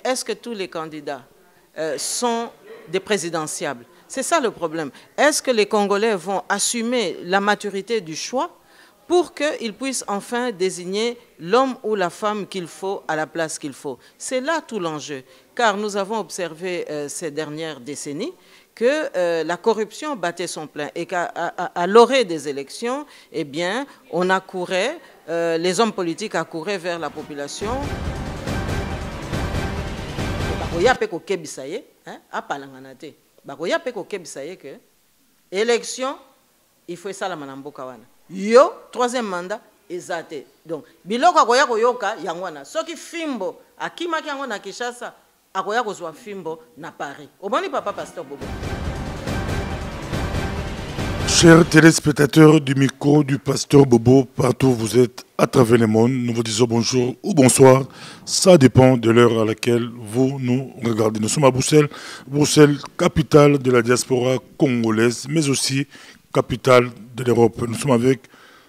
est-ce que tous les candidats sont des présidentiables? C'est ça le problème. Est-ce que les Congolais vont assumer la maturité du choix pour qu'ils puissent enfin désigner l'homme ou la femme qu'il faut à la place qu'il faut? C'est là tout l'enjeu, car nous avons observé ces dernières décennies que la corruption battait son plein et qu'à l'orée des élections, eh bien, on accourait, les hommes politiques accouraient vers la population. Que élection, il faut ça la manamboka wana. Yo, troisième mandat, ezate. Donc, biloko akoya koyoka yangwana. Soki fimbo, akimaki yango na Kinshasa, akoya kozwa fimbo na Paris. Obani papa pasteur Bobo. Chers téléspectateurs du micro du pasteur Bobo, partout où vous êtes à travers le monde, nous vous disons bonjour ou bonsoir. Ça dépend de l'heure à laquelle vous nous regardez. Nous sommes à Bruxelles, Bruxelles, capitale de la diaspora congolaise, mais aussi capitale de l'Europe. Nous sommes avec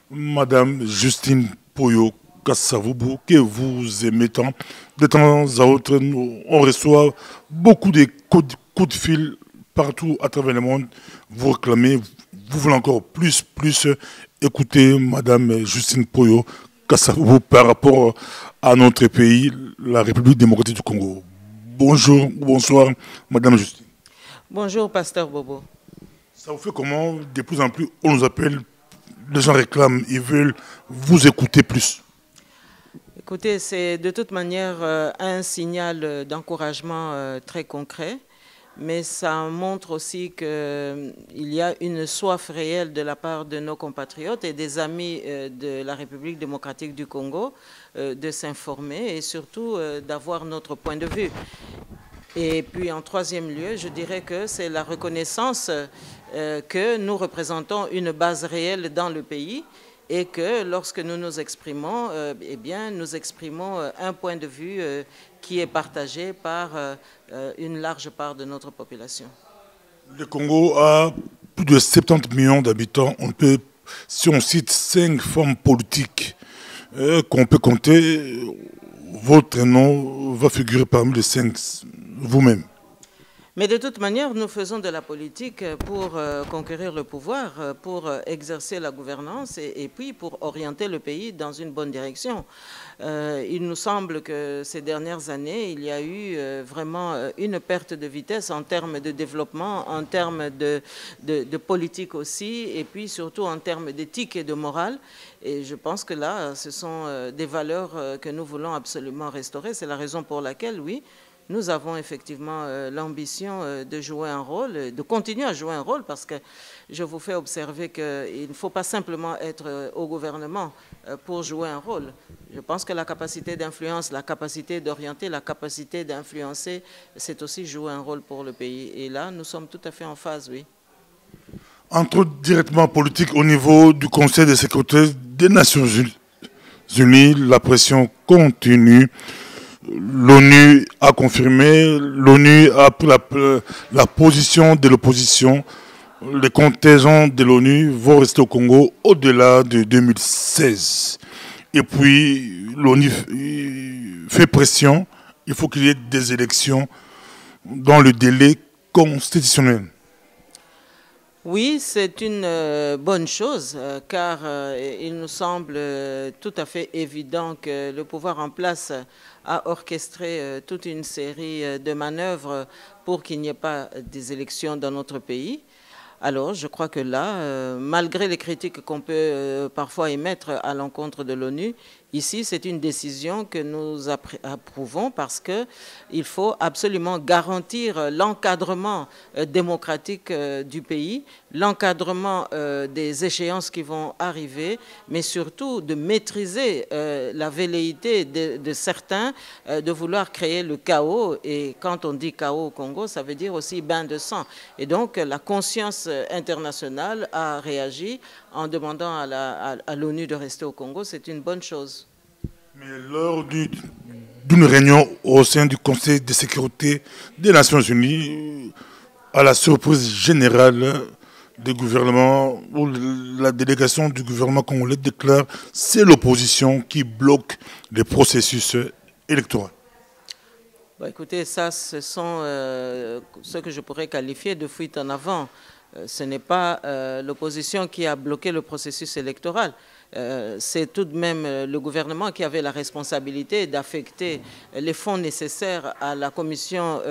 Madame Justine Poyo Kasavubu, que vous aimez tant. De temps à autre, on reçoit beaucoup de coups de fil partout à travers le monde. Vous réclamez, vous voulez encore plus écouter Madame Justine Poyo Kasavubu par rapport à notre pays, la République démocratique du Congo. Bonjour, bonsoir, Madame Justine. Bonjour, pasteur Bobo. Ça vous fait comment? De plus en plus, on nous appelle, les gens réclament, ils veulent vous écouter plus. Écoutez, c'est de toute manière un signal d'encouragement très concret, mais ça montre aussi qu'il y a une soif réelle de la part de nos compatriotes et des amis de la République démocratique du Congo de s'informer et surtout d'avoir notre point de vue. Et puis en troisième lieu, je dirais que c'est la reconnaissance que nous représentons une base réelle dans le pays et que lorsque nous nous exprimons, eh bien, nous exprimons un point de vue qui est partagé par une large part de notre population. Le Congo a plus de 70 millions d'habitants. Si on cite 5 formes politiques qu'on peut compter, votre nom va figurer parmi les 5 vous-même. Mais de toute manière, nous faisons de la politique pour conquérir le pouvoir, pour exercer la gouvernance et puis pour orienter le pays dans une bonne direction. Il nous semble que ces dernières années, il y a eu vraiment une perte de vitesse en termes de développement, en termes de politique aussi, et puis surtout en termes d'éthique et de morale. Et je pense que là, ce sont des valeurs que nous voulons absolument restaurer. C'est la raison pour laquelle, oui, nous avons effectivement l'ambition de jouer un rôle, de continuer à jouer un rôle, parce que je vous fais observer qu'il ne faut pas simplement être au gouvernement pour jouer un rôle. Je pense que la capacité d'influence, la capacité d'orienter, la capacité d'influencer, c'est aussi jouer un rôle pour le pays. Et là, nous sommes tout à fait en phase, oui. Entre directement politique au niveau du Conseil de sécurité des Nations Unies, la pression continue. L'ONU a confirmé, l'ONU a pris la position de l'opposition. Les contingents de l'ONU vont rester au Congo au-delà de 2016. Et puis, l'ONU fait pression. Il faut qu'il y ait des élections dans le délai constitutionnel. Oui, c'est une bonne chose, car il nous semble tout à fait évident que le pouvoir en place a orchestré toute une série de manœuvres pour qu'il n'y ait pas des élections dans notre pays. Alors, je crois que là, malgré les critiques qu'on peut parfois émettre à l'encontre de l'ONU, ici, c'est une décision que nous approuvons parce qu'il faut absolument garantir l'encadrement démocratique du pays, l'encadrement des échéances qui vont arriver, mais surtout de maîtriser la velléité de certains de vouloir créer le chaos. Et quand on dit chaos au Congo, ça veut dire aussi bain de sang. Et donc, la conscience internationale a réagi en demandant à l'ONU de rester au Congo. C'est une bonne chose. Mais lors d'une réunion au sein du Conseil de sécurité des Nations Unies, à la surprise générale du gouvernement, où la délégation du gouvernement congolais déclare que c'est l'opposition qui bloque les processus électoraux. Bon, écoutez, ça, ce sont ce que je pourrais qualifier de fuite en avant. Ce n'est pas l'opposition qui a bloqué le processus électoral. C'est tout de même le gouvernement qui avait la responsabilité d'affecter les fonds nécessaires à la commission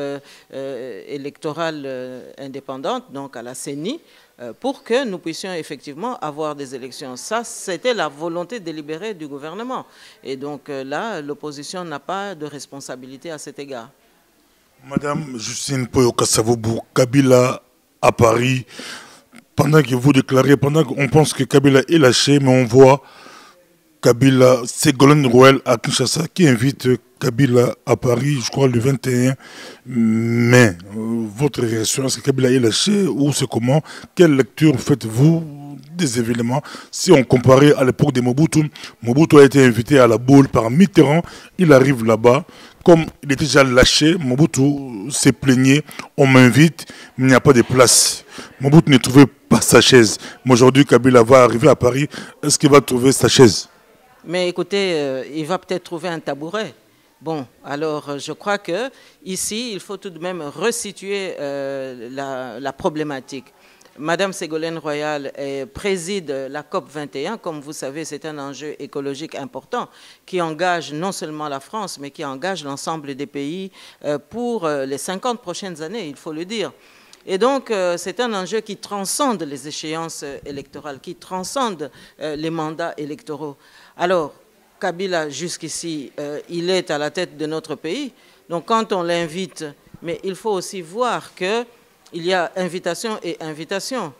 électorale indépendante, donc à la CENI, pour que nous puissions effectivement avoir des élections. Ça, c'était la volonté délibérée du gouvernement. Et donc là, l'opposition n'a pas de responsabilité à cet égard. Madame Justine Poyo-Kassavoubou, Kabila à Paris, pendant que vous déclarez, pendant qu'on pense que Kabila est lâché, mais on voit Kabila, Ségolène Royal à Kinshasa qui invite Kabila à Paris, je crois le 21 mai. Votre réaction, est-ce que Kabila est lâché ou c'est comment? Quelle lecture faites-vous des événements? Si on comparait à l'époque de Mobutu, Mobutu a été invité à la boule par Mitterrand, il arrive là-bas. Comme il était déjà lâché, Mobutu s'est plaigné, on m'invite, mais il n'y a pas de place. Mobutu ne trouvait pas sa chaise. Mais aujourd'hui, Kabila va arriver à Paris, est-ce qu'il va trouver sa chaise? Mais écoutez, il va peut-être trouver un tabouret. Bon, alors je crois que ici, il faut tout de même resituer la problématique. Madame Ségolène Royal préside la COP 21. Comme vous savez, c'est un enjeu écologique important qui engage non seulement la France, mais qui engage l'ensemble des pays pour les 50 prochaines années, il faut le dire. Et donc, c'est un enjeu qui transcende les échéances électorales, qui transcende les mandats électoraux. Alors, Kabila, jusqu'ici, il est à la tête de notre pays. Donc, quand on l'invite, mais il faut aussi voir qu'il y a invitation et invitation.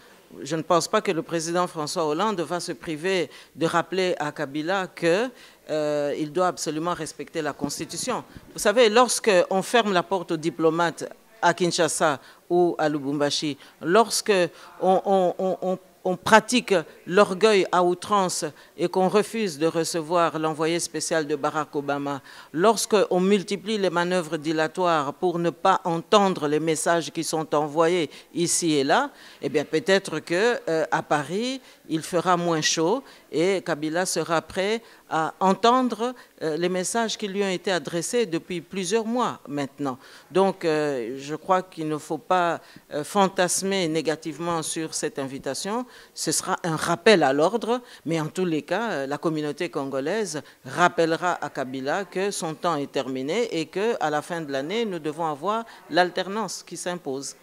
Je ne pense pas que le président François Hollande va se priver de rappeler à Kabila qu'il doit absolument respecter la Constitution. Vous savez, lorsqu'on ferme la porte aux diplomates à Kinshasa ou à Lubumbashi, lorsque on pratique l'orgueil à outrance et qu'on refuse de recevoir l'envoyé spécial de Barack Obama, lorsqu'on multiplie les manœuvres dilatoires pour ne pas entendre les messages qui sont envoyés ici et là, eh bien peut-être qu'à Paris, il fera moins chaud et Kabila sera prêt à entendre les messages qui lui ont été adressés depuis plusieurs mois maintenant. Donc, je crois qu'il ne faut pas fantasmer négativement sur cette invitation. Ce sera un rappel à l'ordre, mais en tous les cas, la communauté congolaise rappellera à Kabila que son temps est terminé et qu'à la fin de l'année, nous devons avoir l'alternance qui s'impose.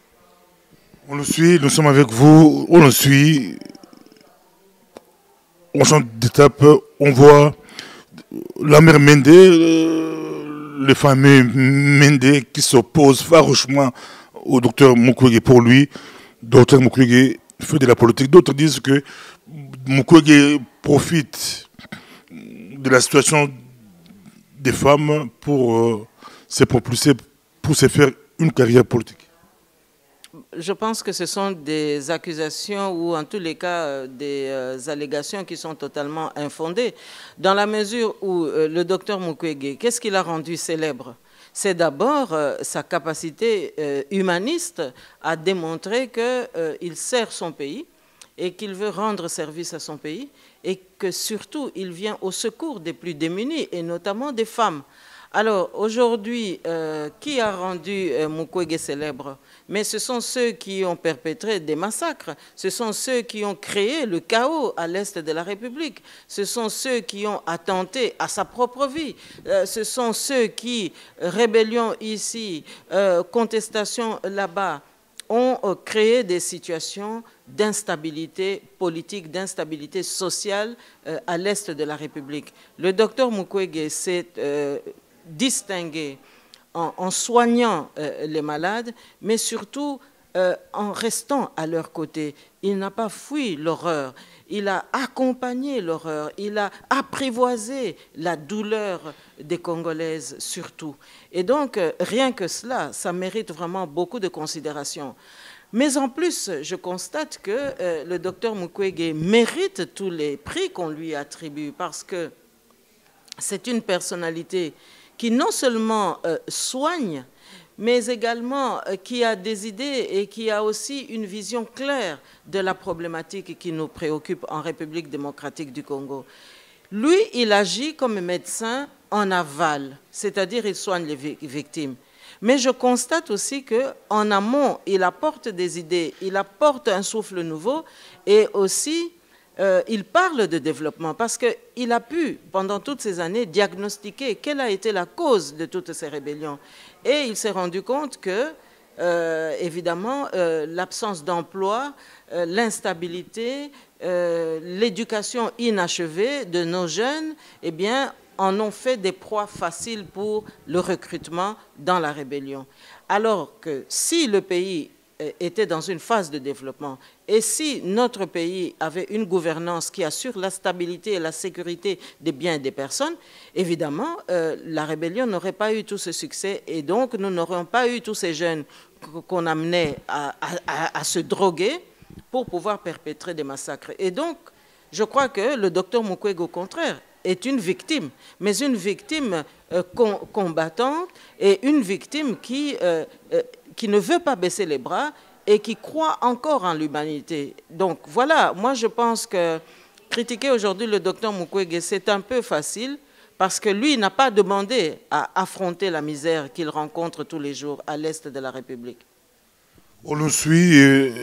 On le suit, nous sommes avec vous, on le suit. On change d'étape, on voit la mère Mende, le fameux Mende qui s'oppose farouchement au docteur Mukwege. Pour lui, docteur Mukwege fait de la politique. D'autres disent que Mukwege profite de la situation des femmes pour se propulser, pour se faire une carrière politique. Je pense que ce sont des accusations ou en tous les cas des allégations qui sont totalement infondées. Dans la mesure où le docteur Mukwege, qu'est-ce qui l'a rendu célèbre? C'est d'abord sa capacité humaniste à démontrer qu'il sert son pays et qu'il veut rendre service à son pays et que surtout il vient au secours des plus démunis et notamment des femmes. Alors aujourd'hui, qui a rendu Mukwege célèbre? Mais ce sont ceux qui ont perpétré des massacres, ce sont ceux qui ont créé le chaos à l'est de la République, ce sont ceux qui ont attenté à sa propre vie, ce sont ceux qui, rébellion ici, contestation là-bas, ont créé des situations d'instabilité politique, d'instabilité sociale à l'est de la République. Le docteur Mukwege s'est distingué en soignant les malades, mais surtout en restant à leur côté. Il n'a pas fui l'horreur, il a accompagné l'horreur, il a apprivoisé la douleur des Congolaises surtout. Et donc, rien que cela, ça mérite vraiment beaucoup de considération. Mais en plus, je constate que le docteur Mukwege mérite tous les prix qu'on lui attribue parce que c'est une personnalité qui non seulement soigne, mais également qui a des idées et qui a aussi une vision claire de la problématique qui nous préoccupe en République démocratique du Congo. Lui, il agit comme médecin en aval, c'est-à-dire il soigne les victimes. Mais je constate aussi qu'en amont, il apporte des idées, il apporte un souffle nouveau et aussi il parle de développement parce qu'il a pu, pendant toutes ces années, diagnostiquer quelle a été la cause de toutes ces rébellions. Et il s'est rendu compte que, évidemment, l'absence d'emploi, l'instabilité, l'éducation inachevée de nos jeunes, eh bien, en ont fait des proies faciles pour le recrutement dans la rébellion. Alors que si le pays était dans une phase de développement et si notre pays avait une gouvernance qui assure la stabilité et la sécurité des biens et des personnes, évidemment, la rébellion n'aurait pas eu tout ce succès et donc nous n'aurions pas eu tous ces jeunes qu'on amenait à se droguer pour pouvoir perpétrer des massacres. Et donc, je crois que le docteur Mukwege, au contraire, est une victime, mais une victime combattante et une victime qui ne veut pas baisser les bras et qui croit encore en l'humanité. Donc voilà, moi je pense que critiquer aujourd'hui le docteur Mukwege, c'est un peu facile parce que lui n'a pas demandé à affronter la misère qu'il rencontre tous les jours à l'est de la République. On le suit.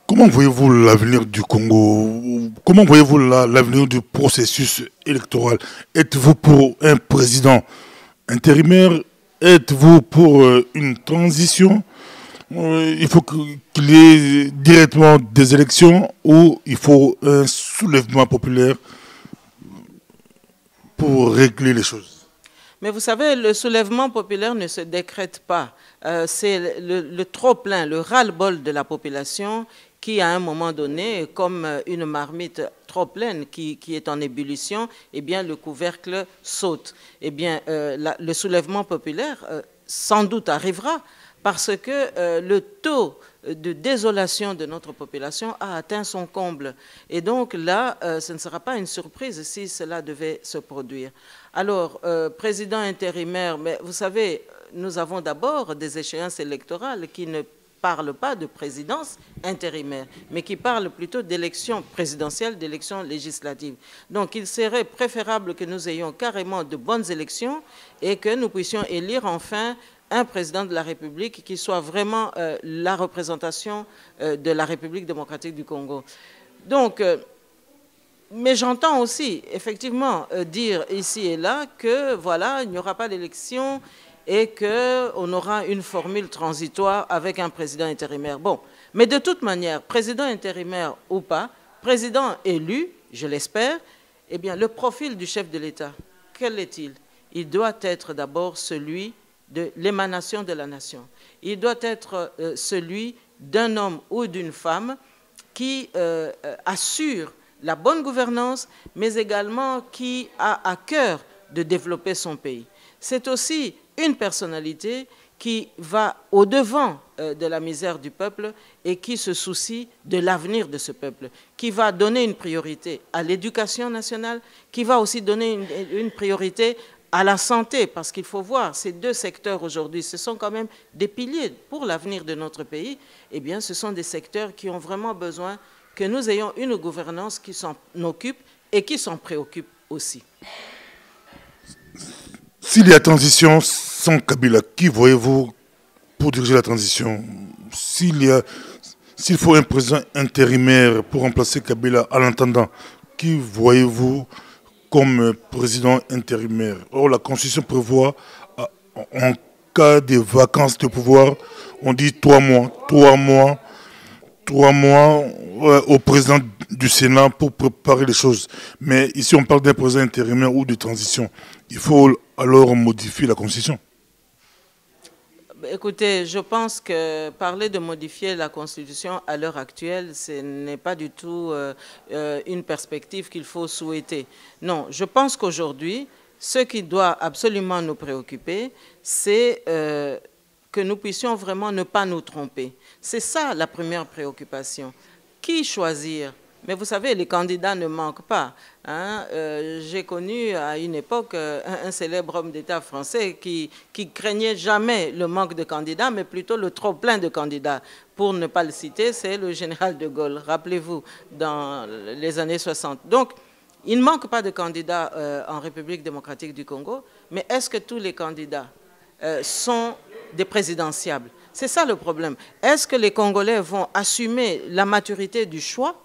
Comment voyez-vous l'avenir du Congo? Comment voyez-vous l'avenir du processus électoral? Êtes-vous pour un président intérimaire? Êtes-vous pour une transition? Il faut qu'il y ait directement des élections ou il faut un soulèvement populaire pour régler les choses? Mais vous savez, le soulèvement populaire ne se décrète pas. C'est le trop-plein, le ras-le-bol de la population qui, à un moment donné, comme une marmite trop pleine qui est en ébullition, eh bien, le couvercle saute. Eh bien, le soulèvement populaire, sans doute, arrivera parce que le taux de désolation de notre population a atteint son comble. Et donc là, ce ne sera pas une surprise si cela devait se produire. Alors, président intérimaire, mais vous savez, nous avons d'abord des échéances électorales qui ne parlent pas de présidence intérimaire, mais qui parlent plutôt d'élections présidentielles, d'élections législatives. Donc, il serait préférable que nous ayons carrément de bonnes élections et que nous puissions élire enfin un président de la République qui soit vraiment la représentation de la République démocratique du Congo. Donc, mais j'entends aussi, effectivement, dire ici et là que, voilà, il n'y aura pas d'élection et qu'on aura une formule transitoire avec un président intérimaire. Bon, mais de toute manière, président intérimaire ou pas, président élu, je l'espère, eh bien, le profil du chef de l'État, quel est-il? Il doit être d'abord celui de l'émanation de la nation. Il doit être celui d'un homme ou d'une femme qui assure la bonne gouvernance, mais également qui a à cœur de développer son pays. C'est aussi une personnalité qui va au-devant de la misère du peuple et qui se soucie de l'avenir de ce peuple, qui va donner une priorité à l'éducation nationale, qui va aussi donner une priorité à la santé, parce qu'il faut voir, ces deux secteurs aujourd'hui, ce sont quand même des piliers pour l'avenir de notre pays. Eh bien, ce sont des secteurs qui ont vraiment besoin que nous ayons une gouvernance qui s'en occupe et qui s'en préoccupe aussi. S'il y a transition sans Kabila, qui voyez-vous pour diriger la transition? S'il faut un président intérimaire pour remplacer Kabila à l'entendant, qui voyez-vous comme président intérimaire? Or, la Constitution prévoit, en cas de vacances de pouvoir, on dit 3 mois. 3 mois au président du Sénat pour préparer les choses. Mais ici, on parle d'un président intérimaire ou de transition. Il faut alors modifier la Constitution. Écoutez, je pense que parler de modifier la Constitution à l'heure actuelle, ce n'est pas du tout une perspective qu'il faut souhaiter. Non, je pense qu'aujourd'hui, ce qui doit absolument nous préoccuper, c'est que nous puissions vraiment ne pas nous tromper. C'est ça la première préoccupation. Qui choisir? Mais vous savez, les candidats ne manquent pas. Hein. J'ai connu à une époque un célèbre homme d'État français qui craignait jamais le manque de candidats, mais plutôt le trop-plein de candidats. Pour ne pas le citer, c'est le général de Gaulle, rappelez-vous, dans les années 60. Donc, il ne manque pas de candidats en République démocratique du Congo, mais est-ce que tous les candidats sont des présidentiables. C'est ça le problème. Est-ce que les Congolais vont assumer la maturité du choix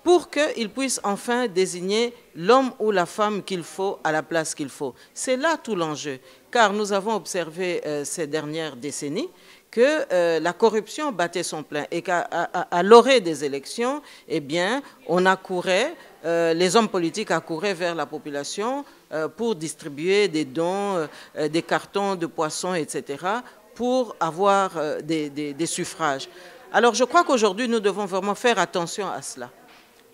pour qu'ils puissent enfin désigner l'homme ou la femme qu'il faut à la place qu'il faut? C'est là tout l'enjeu, car nous avons observé ces dernières décennies que la corruption battait son plein et qu'à l'orée des élections, eh bien, on accourait, les hommes politiques accouraient vers la population pour distribuer des dons, des cartons de poissons, etc., pour avoir des suffrages. Alors je crois qu'aujourd'hui, nous devons vraiment faire attention à cela.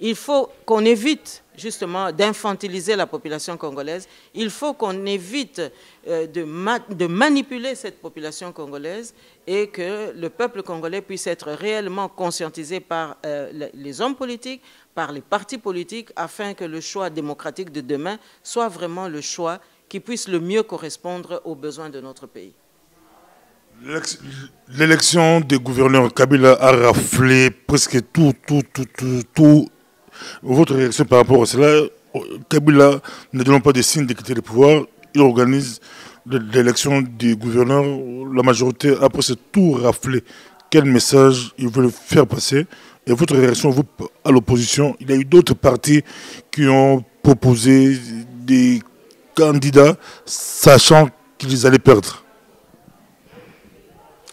Il faut qu'on évite justement d'infantiliser la population congolaise. Il faut qu'on évite de manipuler cette population congolaise et que le peuple congolais puisse être réellement conscientisé par les hommes politiques, par les partis politiques, afin que le choix démocratique de demain soit vraiment le choix qui puisse le mieux correspondre aux besoins de notre pays. L'élection des gouverneurs Kabila a raflé presque tout. Votre réaction par rapport à cela? Kabila, ne donnant pas de signes de quitter le pouvoir, il organise l'élection des gouverneurs. La majorité a presque tout raflé. Quel message ils veulent faire passer? Et votre réaction, vous, à l'opposition? Il y a eu d'autres partis qui ont proposé des candidats, sachant qu'ils allaient perdre.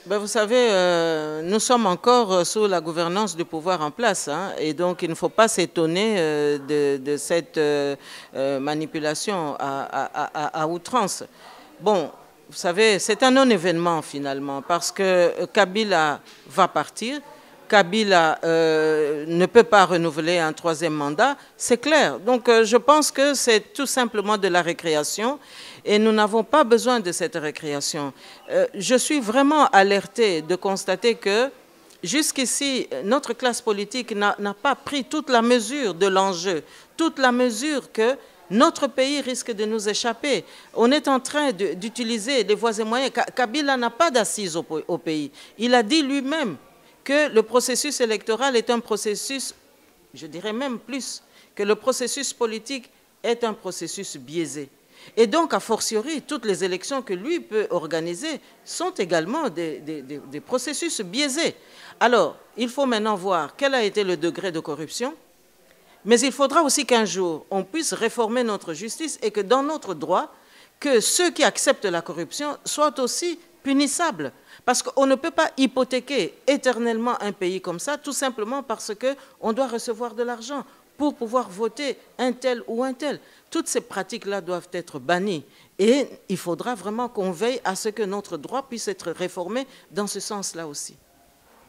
Ben vous savez, nous sommes encore sous la gouvernance du pouvoir en place, hein, et donc il ne faut pas s'étonner de cette manipulation à outrance. Bon, vous savez, c'est un non-événement finalement, parce que Kabila va partir, Kabila ne peut pas renouveler un troisième mandat, c'est clair. Donc je pense que c'est tout simplement de la récréation et nous n'avons pas besoin de cette récréation. Je suis vraiment alertée de constater que jusqu'ici, notre classe politique n'a pas pris toute la mesure de l'enjeu, toute la mesure que notre pays risque de nous échapper. On est en train d'utiliser les voies et moyens. Kabila n'a pas d'assises au pays. Il a dit lui-même que le processus électoral est un processus, je dirais même plus, que le processus politique est un processus biaisé. Et donc, a fortiori, toutes les élections que lui peut organiser sont également des processus biaisés. Alors, il faut maintenant voir quel a été le degré de corruption, mais il faudra aussi qu'un jour, on puisse réformer notre justice et que dans notre droit, que ceux qui acceptent la corruption soient aussi punissables. Parce qu'on ne peut pas hypothéquer éternellement un pays comme ça, tout simplement parce qu'on doit recevoir de l'argent pour pouvoir voter un tel ou un tel. Toutes ces pratiques-là doivent être bannies. Et il faudra vraiment qu'on veille à ce que notre droit puisse être réformé dans ce sens-là aussi.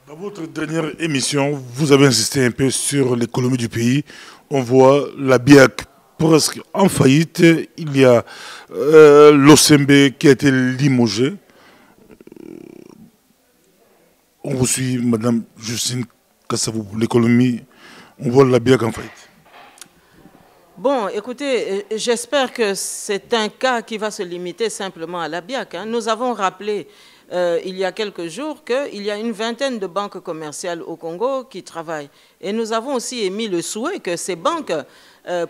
Dans votre dernière émission, vous avez insisté un peu sur l'économie du pays. On voit la BIAC presque en faillite. Il y a l'OCMB qui a été limogé. On vous suit, Madame Justine Kassavou, l'économie, on voit la BIAC en faillite. Bon, écoutez, j'espère que c'est un cas qui va se limiter simplement à la BIAC. Hein. Nous avons rappelé il y a quelques jours qu'il y a une vingtaine de banques commerciales au Congo qui travaillent. Et nous avons aussi émis le souhait que ces banques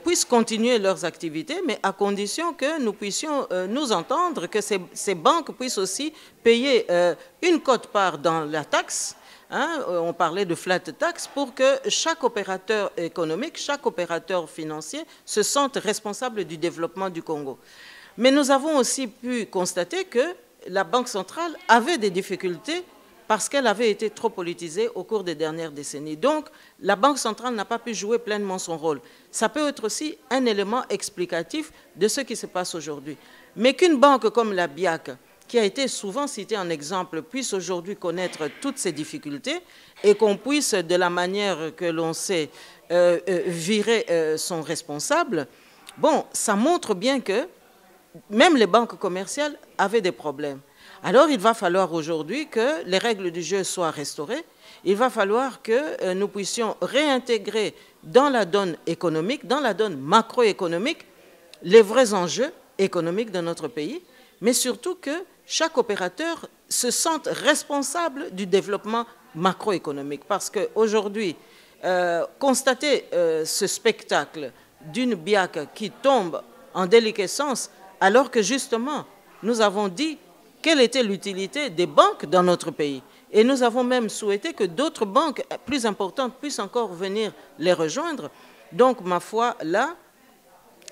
puissent continuer leurs activités, mais à condition que nous puissions nous entendre, que ces banques puissent aussi payer une quote-part dans la taxe. Hein, on parlait de flat tax pour que chaque opérateur économique, chaque opérateur financier se sente responsable du développement du Congo. Mais nous avons aussi pu constater que la Banque centrale avait des difficultés parce qu'elle avait été trop politisée au cours des dernières décennies. Donc, la Banque centrale n'a pas pu jouer pleinement son rôle. Ça peut être aussi un élément explicatif de ce qui se passe aujourd'hui. Mais qu'une banque comme la BIAC, qui a été souvent citée en exemple, puisse aujourd'hui connaître toutes ces difficultés et qu'on puisse, de la manière que l'on sait, virer son responsable, bon, ça montre bien que même les banques commerciales avaient des problèmes. Alors, il va falloir aujourd'hui que les règles du jeu soient restaurées. Il va falloir que nous puissions réintégrer dans la donne économique, dans la donne macroéconomique, les vrais enjeux économiques de notre pays, mais surtout que chaque opérateur se sente responsable du développement macroéconomique. Parce qu'aujourd'hui, constater ce spectacle d'une BIAC qui tombe en déliquescence, alors que justement, nous avons dit quelle était l'utilité des banques dans notre pays. Et nous avons même souhaité que d'autres banques plus importantes puissent encore venir les rejoindre. Donc, ma foi, là,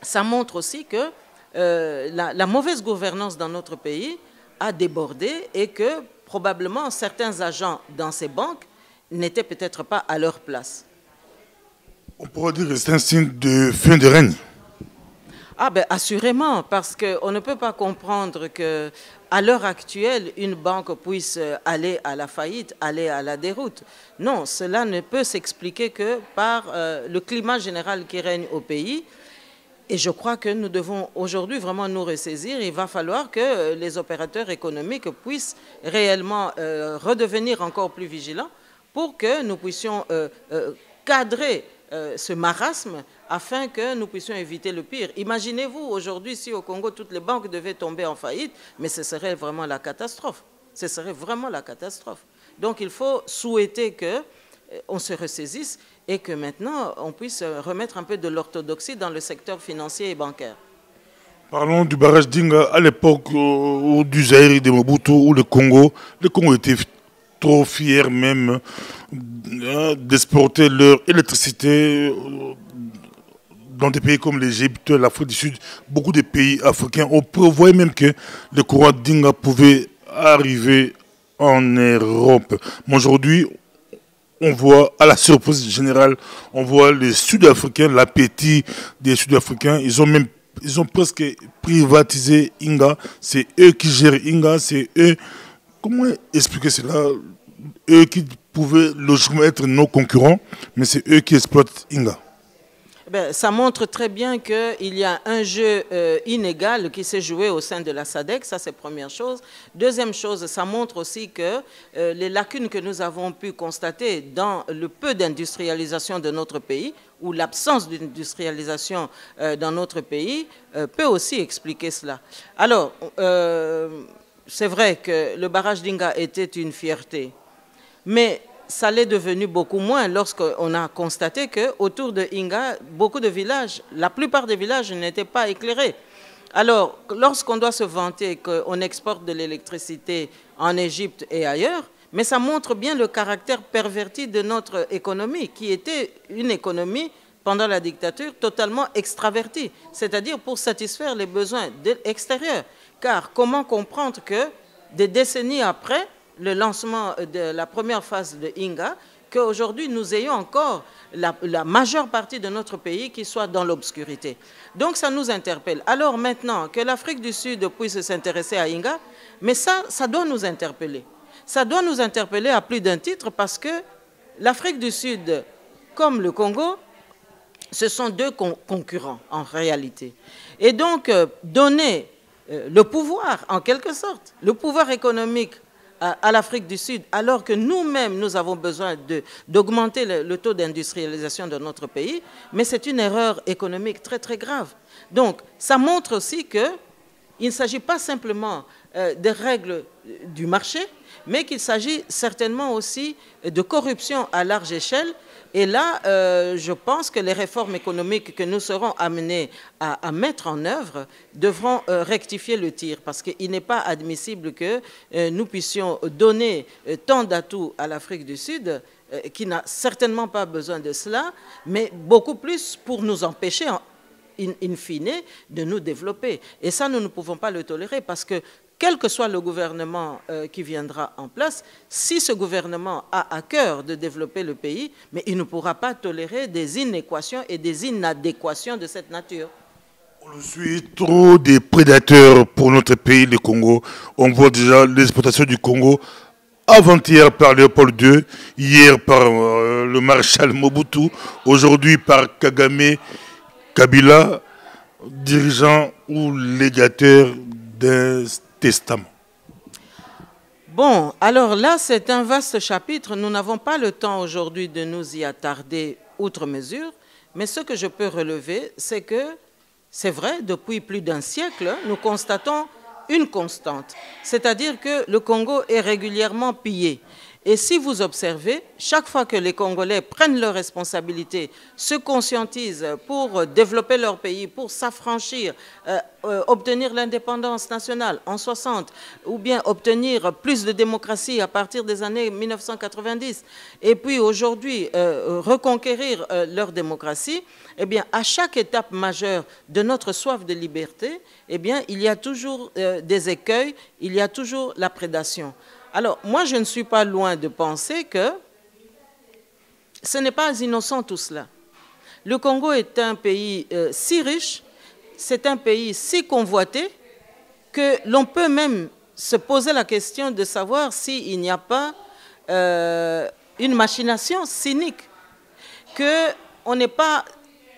ça montre aussi que la mauvaise gouvernance dans notre pays a débordé et que probablement certains agents dans ces banques n'étaient peut-être pas à leur place. On pourrait dire que c'est un signe de fin de règne. Ah ben assurément, parce qu'on ne peut pas comprendre qu'à l'heure actuelle, une banque puisse aller à la faillite, aller à la déroute. Non, cela ne peut s'expliquer que par le climat général qui règne au pays. Et je crois que nous devons aujourd'hui vraiment nous ressaisir. Il va falloir que les opérateurs économiques puissent réellement redevenir encore plus vigilants pour que nous puissions cadrer ce marasme afin que nous puissions éviter le pire. Imaginez-vous aujourd'hui si au Congo toutes les banques devaient tomber en faillite, mais ce serait vraiment la catastrophe. Ce serait vraiment la catastrophe. Donc il faut souhaiter qu'on se ressaisisse et que maintenant on puisse remettre un peu de l'orthodoxie dans le secteur financier et bancaire. Parlons du barrage d'Inga à l'époque du Zaïre de Mobutu ou le Congo était trop fiers même d'exporter leur électricité dans des pays comme l'Égypte, l'Afrique du Sud, beaucoup de pays africains. On prévoyait même que le courant d'Inga pouvait arriver en Europe. Mais aujourd'hui, on voit, à la surprise générale, on voit les Sud-Africains, l'appétit des Sud-Africains. Ils ont presque privatisé Inga. C'est eux qui gèrent Inga, c'est eux. Comment expliquer cela? Eux qui pouvaient logiquement être nos concurrents, mais c'est eux qui exploitent Inga. Ben, ça montre très bien qu'il y a un jeu inégal qui s'est joué au sein de la SADC, ça c'est première chose. Deuxième chose, ça montre aussi que les lacunes que nous avons pu constater dans le peu d'industrialisation de notre pays, ou l'absence d'industrialisation dans notre pays, peut aussi expliquer cela. Alors, c'est vrai que le barrage d'Inga était une fierté, mais ça l'est devenu beaucoup moins lorsqu'on a constaté qu'autour de Inga, beaucoup de villages, la plupart des villages n'étaient pas éclairés. Alors, lorsqu'on doit se vanter qu'on exporte de l'électricité en Égypte et ailleurs, mais ça montre bien le caractère perverti de notre économie, qui était une économie, pendant la dictature, totalement extravertie, c'est-à-dire pour satisfaire les besoins extérieurs. Car comment comprendre que des décennies après le lancement de la première phase de Inga, qu'aujourd'hui nous ayons encore la majeure partie de notre pays qui soit dans l'obscurité. Donc ça nous interpelle. Alors maintenant que l'Afrique du Sud puisse s'intéresser à Inga, mais ça doit nous interpeller. Ça doit nous interpeller à plus d'un titre parce que l'Afrique du Sud, comme le Congo, ce sont deux concurrents en réalité. Et donc donner le pouvoir, en quelque sorte, le pouvoir économique à l'Afrique du Sud, alors que nous-mêmes, nous avons besoin d'augmenter le taux d'industrialisation de notre pays, mais c'est une erreur économique très, très grave. Donc, ça montre aussi qu'il ne s'agit pas simplement des règles du marché, mais qu'il s'agit certainement aussi de corruption à large échelle. Et là, je pense que les réformes économiques que nous serons amenés à mettre en œuvre devront rectifier le tir, parce qu'il n'est pas admissible que nous puissions donner tant d'atouts à l'Afrique du Sud, qui n'a certainement pas besoin de cela, mais beaucoup plus pour nous empêcher, in fine, de nous développer. Et ça, nous ne pouvons pas le tolérer, parce que quel que soit le gouvernement qui viendra en place, si ce gouvernement a à cœur de développer le pays, mais il ne pourra pas tolérer des inéquations et des inadéquations de cette nature. On suit trop des prédateurs pour notre pays, le Congo. On voit déjà l'exploitation du Congo avant-hier par Léopold II, hier par le maréchal Mobutu, aujourd'hui par Kagame, Kabila, dirigeant ou légateur d'un testament. Bon, alors là, c'est un vaste chapitre. Nous n'avons pas le temps aujourd'hui de nous y attarder outre mesure, mais ce que je peux relever, c'est que, c'est vrai, depuis plus d'un siècle, nous constatons une constante, c'est-à-dire que le Congo est régulièrement pillé. Et si vous observez, chaque fois que les Congolais prennent leurs responsabilités, se conscientisent pour développer leur pays, pour s'affranchir, obtenir l'indépendance nationale en 60, ou bien obtenir plus de démocratie à partir des années 1990, et puis aujourd'hui reconquérir leur démocratie, eh bien, à chaque étape majeure de notre soif de liberté, eh bien, il y a toujours des écueils, il y a toujours la prédation. Alors, moi, je ne suis pas loin de penser que ce n'est pas innocent tout cela. Le Congo est un pays si riche, c'est un pays si convoité, que l'on peut même se poser la question de savoir s'il n'y a pas une machination cynique, qu'on n'est pas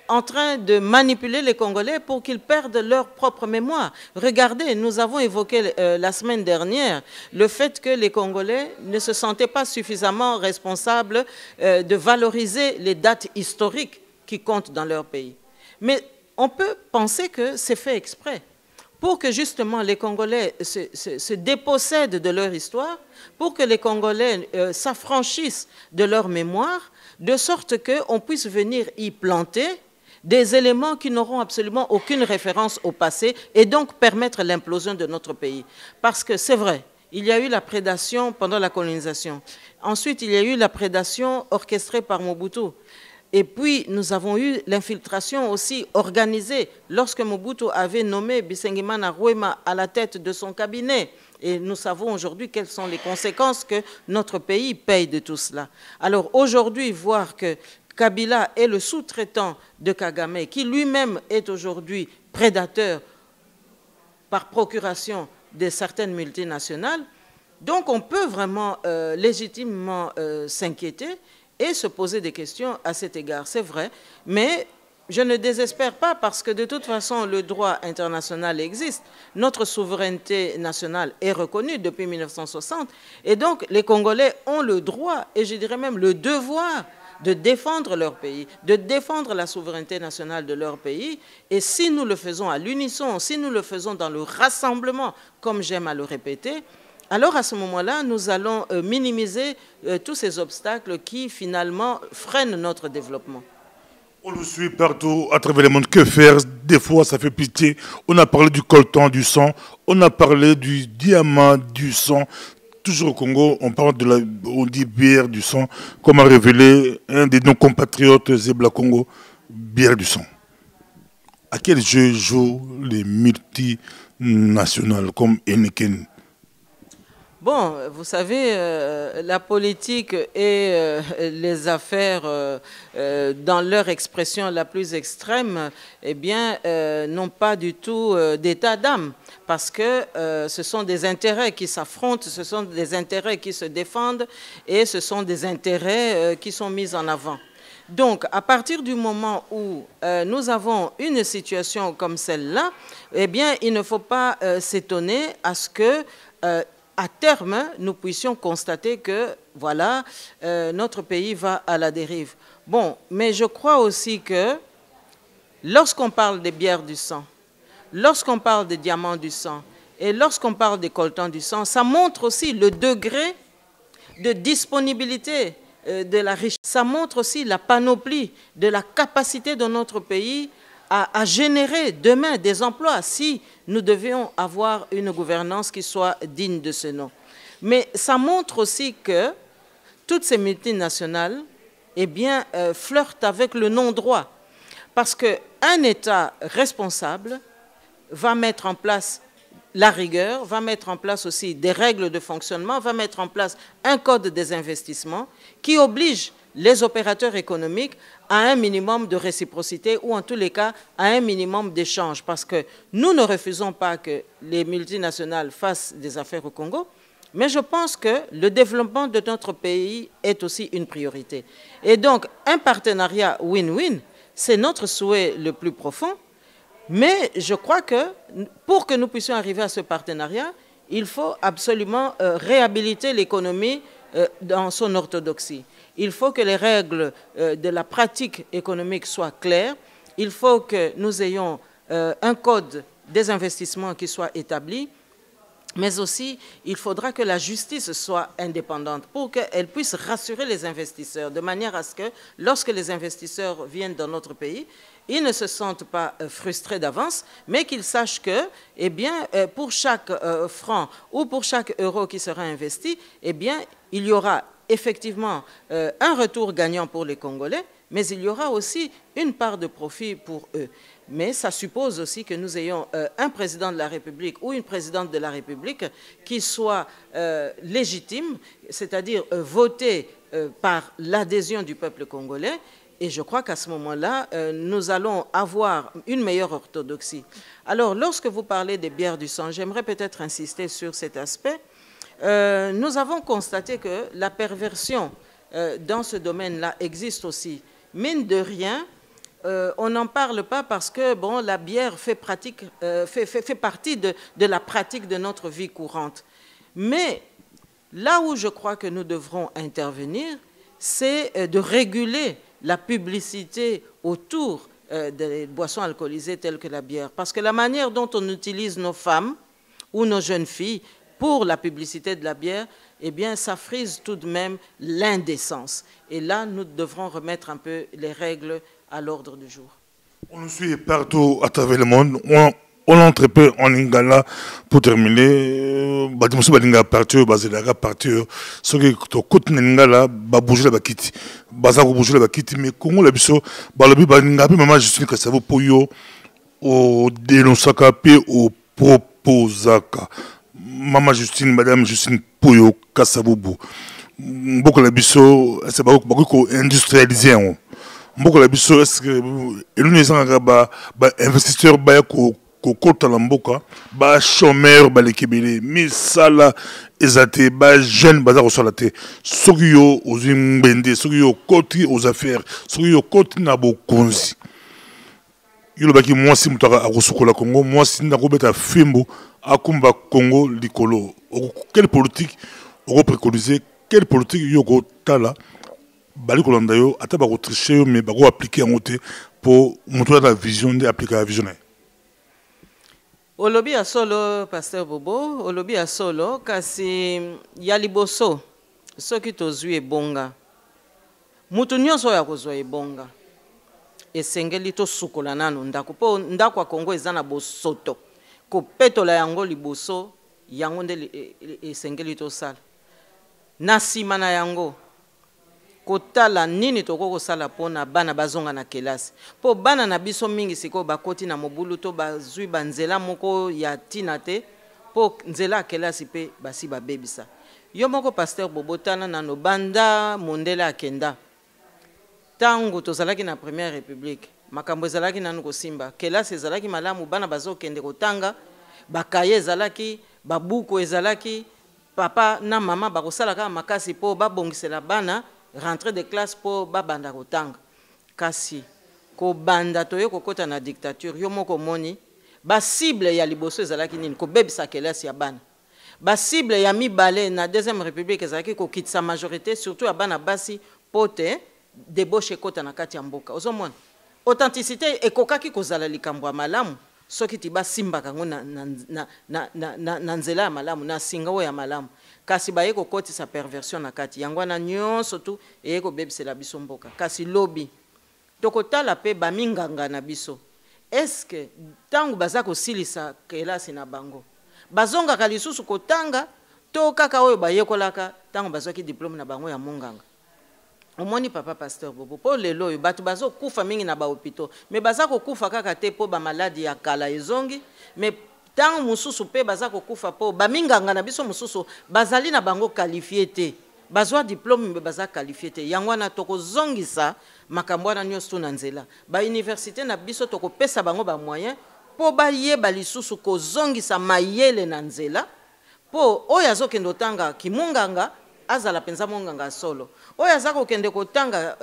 en train de manipuler les Congolais pour qu'ils perdent leur propre mémoire. Regardez, nous avons évoqué la semaine dernière le fait que les Congolais ne se sentaient pas suffisamment responsables de valoriser les dates historiques qui comptent dans leur pays. Mais on peut penser que c'est fait exprès pour que justement les Congolais se dépossèdent de leur histoire, pour que les Congolais s'affranchissent de leur mémoire, de sorte qu'on puisse venir y planter des éléments qui n'auront absolument aucune référence au passé et donc permettre l'implosion de notre pays. Parce que c'est vrai, il y a eu la prédation pendant la colonisation. Ensuite, il y a eu la prédation orchestrée par Mobutu. Et puis, nous avons eu l'infiltration aussi organisée lorsque Mobutu avait nommé Bisengimana Rwema à la tête de son cabinet. Et nous savons aujourd'hui quelles sont les conséquences que notre pays paye de tout cela. Alors aujourd'hui, voir que Kabila est le sous-traitant de Kagame, qui lui-même est aujourd'hui prédateur par procuration de certaines multinationales. Donc on peut vraiment légitimement s'inquiéter et se poser des questions à cet égard, c'est vrai. Mais je ne désespère pas parce que de toute façon le droit international existe. Notre souveraineté nationale est reconnue depuis 1960 et donc les Congolais ont le droit et je dirais même le devoir de défendre leur pays, de défendre la souveraineté nationale de leur pays. Et si nous le faisons à l'unisson, si nous le faisons dans le rassemblement, comme j'aime à le répéter, alors à ce moment-là, nous allons minimiser tous ces obstacles qui finalement freinent notre développement. On le suit partout à travers le monde. Que faire? Des fois, ça fait pitié. On a parlé du coltan, du sang. On a parlé du diamant, du sang. Toujours au Congo, on dit bière du sang, comme a révélé un de nos compatriotes, Zebla Congo, bière du sang. À quel jeu jouent les multinationales comme Heineken? Bon, vous savez, la politique et les affaires, dans leur expression la plus extrême, eh bien, n'ont pas du tout d'état d'âme, parce que ce sont des intérêts qui s'affrontent, ce sont des intérêts qui se défendent, et ce sont des intérêts qui sont mis en avant. Donc, à partir du moment où nous avons une situation comme celle-là, eh bien, il ne faut pas s'étonner à ce que à terme, nous puissions constater que, voilà, notre pays va à la dérive. Bon, mais je crois aussi que lorsqu'on parle des bières du sang, lorsqu'on parle des diamants du sang et lorsqu'on parle des coltans du sang, ça montre aussi le degré de disponibilité de la richesse. Ça montre aussi la panoplie de la capacité de notre pays à générer demain des emplois si nous devions avoir une gouvernance qui soit digne de ce nom. Mais ça montre aussi que toutes ces multinationales eh bien, flirtent avec le non-droit. Parce qu'un État responsable va mettre en place la rigueur, va mettre en place aussi des règles de fonctionnement, va mettre en place un code des investissements qui oblige les opérateurs économiques à un minimum de réciprocité ou en tous les cas à un minimum d'échange. Parce que nous ne refusons pas que les multinationales fassent des affaires au Congo, mais je pense que le développement de notre pays est aussi une priorité. Et donc un partenariat win-win, c'est notre souhait le plus profond, mais je crois que pour que nous puissions arriver à ce partenariat, il faut absolument réhabiliter l'économie dans son orthodoxie. Il faut que les règles de la pratique économique soient claires. Il faut que nous ayons un code des investissements qui soit établi. Mais aussi, il faudra que la justice soit indépendante pour qu'elle puisse rassurer les investisseurs, de manière à ce que, lorsque les investisseurs viennent dans notre pays, ils ne se sentent pas frustrés d'avance, mais qu'ils sachent que, eh bien, pour chaque franc ou pour chaque euro qui sera investi, eh bien, il y aura effectivement un retour gagnant pour les Congolais, mais il y aura aussi une part de profit pour eux. Mais ça suppose aussi que nous ayons un président de la République ou une présidente de la République qui soit légitime, c'est-à-dire voté par l'adhésion du peuple congolais. Et je crois qu'à ce moment-là, nous allons avoir une meilleure orthodoxie. Alors, lorsque vous parlez des bières du sang, j'aimerais peut-être insister sur cet aspect. Nous avons constaté que la perversion dans ce domaine-là existe aussi. Mine de rien, on n'en parle pas parce que bon, la bière fait partie de la pratique de notre vie courante. Mais là où je crois que nous devrons intervenir, c'est de réguler la publicité autour des boissons alcoolisées telles que la bière. Parce que la manière dont on utilise nos femmes ou nos jeunes filles pour la publicité de la bière, eh bien, ça frise tout de même l'indécence. Et là, nous devrons remettre un peu les règles à l'ordre du jour. On nous suit partout à travers le monde. On entre peu en Lingala pour terminer. Badimusu balinga partir, bazelaga partir. Ce qui est au côté de Lingala, bouger la bakiti. Bazako bouger la bakiti. Mais Congo la biso, balobi balinga pe maman Justine Kassavo Poyo au dénonçaka pe au proposaka. Maman Justine, Madame Justine Poyo Kassavobu. Beaucoup la biso, c'est beaucoup industrialisé. Beaucoup la biso, est-ce que nous avons investisseurs ko kota la mboka ba chômeur ba lekebele misala ezate ba jeune baza ko sala te soki yo ozimbende soki yo koti aux affaires soki yo koti na bokonzi yo lobaki mwasi mutaka akosukola Congo mwasi ndakobeta fimbo akumba Congo likolo quelle politique on préconiser quelle politique yo ko tala bali kolanda yo ata ba ko tricher mais ba ko appliquer en côté pour montrer la vision de appliquer la vision. Olobi a solo, Pasteur Bobo, olobi a solo, kasi yaliboso, soki tozwi ebonga. Mutu nyonso ya kozwa ebonga. Esengeli to sukola nanu ndako. Po ndako ya Kongo eza na bosoto. Ko petola yango liboso, yango nde esengeli to sala. Na sima na yango, kotala nini toko kosala pona bana bazonga na kelasi po bana na biso mingi siko bakoti na mobulu to bazwi banzela moko ya tina te po nzela kelasi pe basi babebisa yo moko Pasteur Bobotana na no banda mondela akenda tango tozalaki na Première République makambo ezalaki nanu kosimba kelasi ezalaki malamu bana bazokende kotanga bakaye ezalaki babuku ezalaki papa na mama bakosalaka makasi po babongisela bana rentrer de classe pour babanda kotanga kasi ko banda toye kokota na dictature yo moko moni ba cible ya liboso ezalaki nini ko bebisa kelasi ya bana ba cible ya mibale na Deuxième République ezalaki ko kitsa majorité surtout ya bana basi pote débauche kota na kati ya mboka ozomona authenticité ekokaki kozala likambo ya malamu soki tiba simba kango na nzela ya malamu na singa ya malamu kasi baye ko kotisa perversion na kati yango na nyonso tu eye ko bebisela biso mboka kasi lobi tokotala pe baminganga na biso est-ce que tangu baza kosilisa kelasi na bango bazongaka lisusu kotanga to kaka oyo bayekolaka tangu bazwaki diplôme na bango ya monganga omoni papa Pasteur Bobo po lelo oyo bato bazokufa mingi na bahopito me baza kokufa kaka te po bamaladi ya kala ezongi me tango mususu pe baza kokufa po baminganga na biso mususu bazali na bango qualifié te bazwa diplôme me baza qualifié te yango wana tokozongisa makambo wana nyonso na nzela ba université na biso tokopesa bango ba moyen po bayeba lisusu kozongisa mayele na nzela po oyo azokende otanga kimunganga azala penza monganga solo oyo azako kende kotanga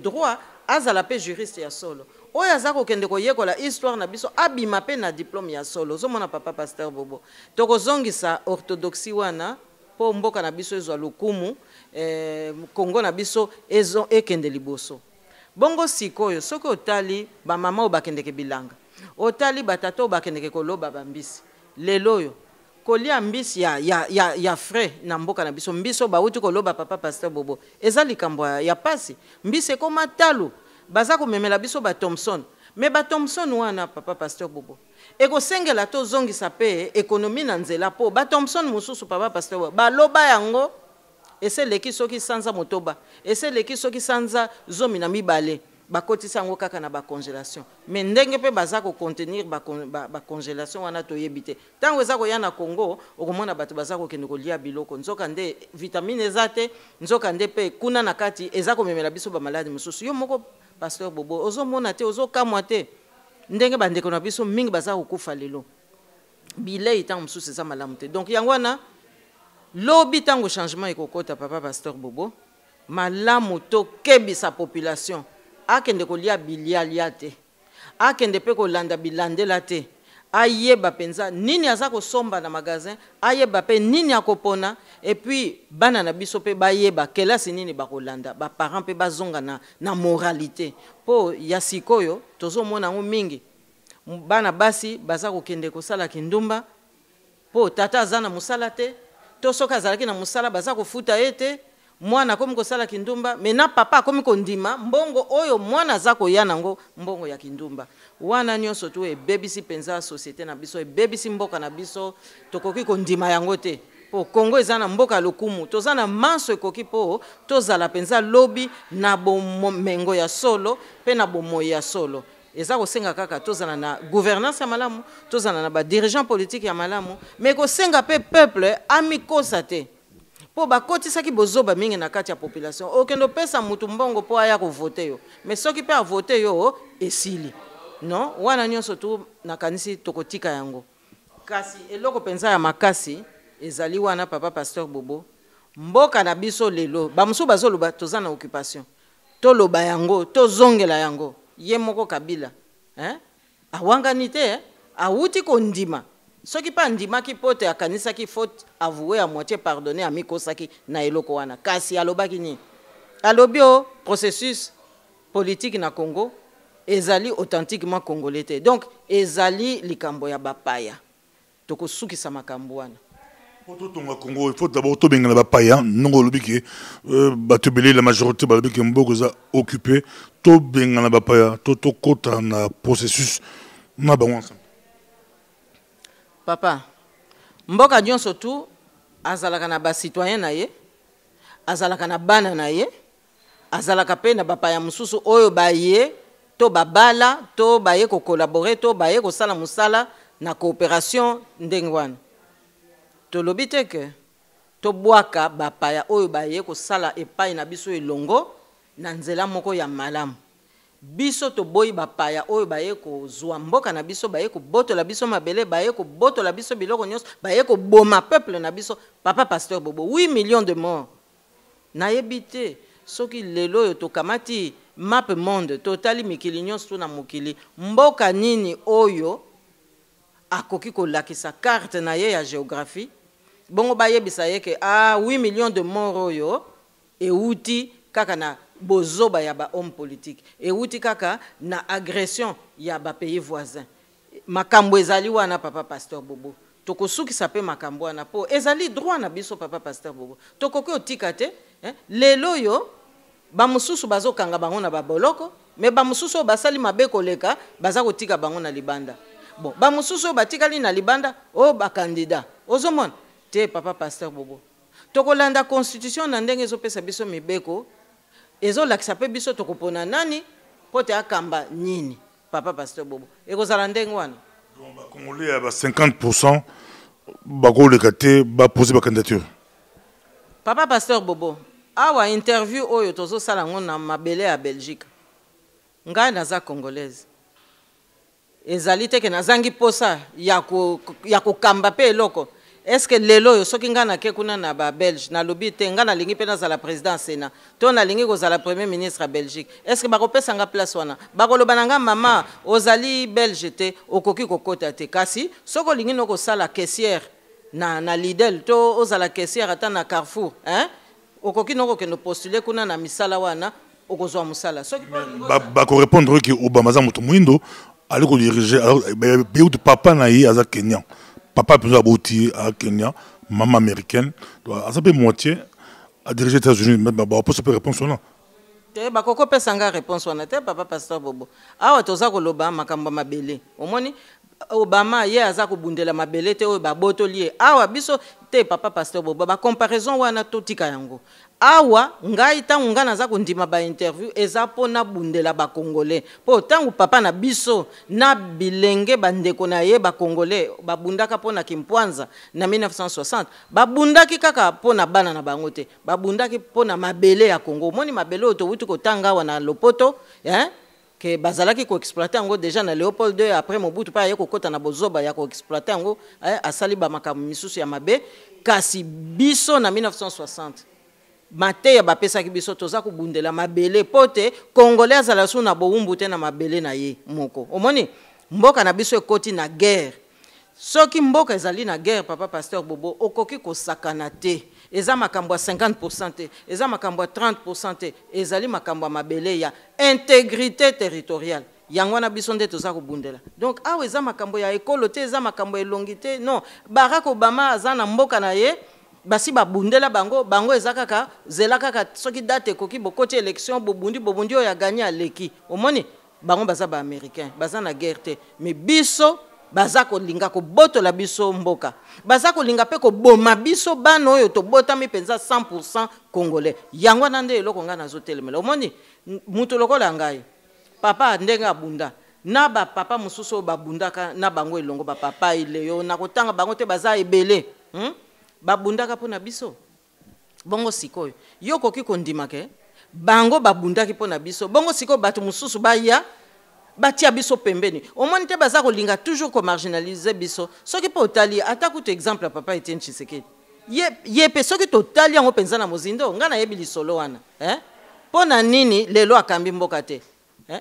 droit azala pe juriste ya solo oyo azako kende koyekola histoire na biso abima pe na diplôme ya solo ozomona papa Pasteur Bobo tokozongisa orthodoxie wana po mboka na biso ezwa lukumu Kongo na biso ezo ekende liboso bongo sikoyo soki otali bamama oyo bakendeke bilanga otali batata oyo bakendeke koloba bambisi lelo oyo kolia mbisi ya frais na mboka na biso mbiso bauti koloba papa pasteur Bobo eza likambo ya pasi mbisi ekoma talu baza komemela biso ba Thomson mais ba Thomson wana papa pasteur Bobo ekosengela to zongisa pe ekonomi na nzela po ba Thomson mususu papa pasteur Bobo baloba yango ese leki soki sanza motoba ese leki soki sanza zomi na mibale bakotisa ngo kaka na ba congélation mais ndenge pe baza ko contenir ba congélation wana to yebite tango eza ko yana Congo okomona bato baza ko kende ko lia biloko nzoka nde vitamine ezate nzoka nde pe kuna na kati eza ko memela biso ba maladi mususu yo moko pasteur Bobo ozomona te ozokamwa te ndenge bandeko na biso mingi baza ko kufa lelo bilei tango mususu eza malamu te donc yango wana lobi tango changement ekokota papa pasteur Bobo malamu to kebisa population akende kolia bilialia te akende pe kolanda bilandela te ayeba penza nini aza kosomba na magasin ayeba pe nini akopona et puis bana na biso pe bayeba kelasi nini bakolanda ba parents pe bazonga na moralité po ya sikoyo tozomona ngo mingi bana basi baza kokende kosala kindumba po tata aza na musala te to soka azalaki na musala baza kofuta ete mwana komi kosala kindumba mena papa komi kondima mbongo oyo mwana aza koya nango mbongo ya kindumba wana nyonso tu ebebisi penza société na biso ebebisi mboka na biso tokoki kondima yango te po Congo eza na mboka lokumu toza na manso ekoki po tozala penza lobi na bomengo ya solo pe na bomoyi ya solo eza kosenga kaka tozala na gouvernance ya malamu tozala na ba dirigeant politique ya malamu mais kosenga pe peuple amikosa te po bakotisaki bozoba mingi na kati ya population okendo pesa mutu mbongo po aya kovote yo mais soki pe avote yo esili non wana nyonso tu nakanisi tokotika yango kasi eloko penza ya makasi ezali wana papa pasteur Bobo mboka na biso lelo bamusu bazoloba toza na occupation toloba yango tozongela yango ye moko Kabila awangani te awuti kondima soki pa ndimaki pote akanisaki faute avoué à moitié pardonné à mikosaki na eloko wana kasi alobaki ni alobi o processus politique na Congo ezali authentiquement congolais te donc ezali likambo ya bapaya tokosukisa makambo wana Tonga Congo, il faut d'abord tout bien la païen, non au lobby qui batubeli la majorité balbi qui mbogoza occupé, tout bien la païen, tout côté en processus na ba ensemble. Papa, mboka dion surtout azalaka na ba citoyen na ye, azalaka na bana na ye, azalaka pe na ba païen mususu oyo ba ye, to babala, to ba ye ko collaborer, to ba ye ko sala musala na coopération ndengwana. To lobite ke to boaka bapaya oyo baye ko sala epai na biso elongo na nzela moko ya malamu biso to boyi bapaya oyo baye ko zwa mboka na biso baye ko botola biso mabele baye ko botola biso biloko nyonso baye ko boma peuple na biso papa pasteur Bobo 8 millions de morts na yebite soki lelo yo to kamati map monde totali mikili nyonso na mokili mboka nini oyo akoki ko lakisa carte na ye ya géographie bongo bayebisa yeke 8 millions de morts oyo euti kaka na bozoba ya ba homme politique euti kaka na agression ya ba pays voisins makambo ezali wana papa pasteur Bobo tokosukisa pe makambo wana po ezali droit na biso papa pasteur Bobo tokoki otika te lelo yo ba mususu bazokanga bango na baboloko mais ba mususu basali mabe koleka baza kotika bango na libanda bon ba mususu batikali na libanda o ba candidat ozomona te papa pasteur Bobo tokolanda constitution na ndenge ezopesa biso mibeko ezolakisa pe biso tokopona nani pote akamba nini papa pasteur Bobo ekozala ndenge wana ba congolais ya ba 50% bakoleka te ba poser ba candidature papa pasteur Bobo awa interview oyo tozosala ngo na mabele ya Belgique ngai naza congolaise ezali te ke nazangi posa ya kokamba pe eloko est-ce que lelo yo soki nga na ke kuna na ba Belge na lobi te nga na lingi pe nazala président Sénat to na lingi kozala premier ministre à Belgique est-ce que bakopesa nga place wana bakoloba na nga mama ozali Belge te okoki kokota te kasi soko lingi no kosala caissière na Lidl to ozala caissière ata na Carrefour okoki no kokendo postuler kuna na misala wana okozwa musala soki bako répondre que Obama za moto mwindo ali ko diriger alors papa na ye aza Kenyan papa a abouti à Kenya, maman américaine, à sa moitié, à diriger les États-Unis. Mais on peut se répondre là. Bakoko pesanga réponse wana te papa pasteur Bobo. Awa toza koloba makambo mabele. Omoni Obama ye aza kobundela mabele te oyo babotoli awa biso te papa pasteur Bobo ba comparaison wana totika yango. Awa ngai tangu nga naza kondima ba interview eza pona bundela ba congolais. Po tangu papa na biso na bilenge bandeko na ye ba congolais babundaka pona Kimpwanza na 1960 babundaki kaka pona bana na bango te babundaki pona mabele ya Congo. Moni mabele oto wutu kotanga wana lopoto que bazalaki ko exploiter ngo déjà na Léopold II après Mobutu pa yeko kota na bozoba ya ko exploiter ngo asali ba makambo misusu ya mabe kasi biso na 1960 mate ya bapesa ki biso toza ko bundela mabele pote congolais azala su na bowumbu te na mabele na ye moko omoni mboka na biso ekoti na guerre soki mboka ezali na guerre papa pasteur Bobo okoki ko sakana te eza makambo 50% te eza makambo 30% te ezali makambo mabele ya intégrité territoriale yango na biso nde toza kobundela donc awa eza makambo ya ekolo te eza makambo elongi te non Barack Obama aza na mboka na ye basi babundela bango eza kaka zela kaka soki date ekoki bokoti élection bobundi oyo ya gagné aleki omoni bango baza ba américain baza na guerre te mais biso baza kolinga ko boto la biso mboka baza kolinga pe ko boma biso bano oyo to botami penza 100% congolais yango nande eloko nga nazotelemela omoni mutu lokola ngai papa ndenga bunda na ba papa mususu babundaka na bango elongo ba papa ileyo na kotanga bango te baza ebele babundaka pona biso bongo sikoyo yoko ki kondimake bango babundaki pona biso bongo sikoyo bato mususu baya batia biso pembeni omoni te baza kolinga toujours ko marginaliser biso soki po otali atako to exemple papa Etienne Tshisekedi ye pe soki to tali yango penza na mozindo nga na yebi lisolo wana pona nini lelo akambi mboka te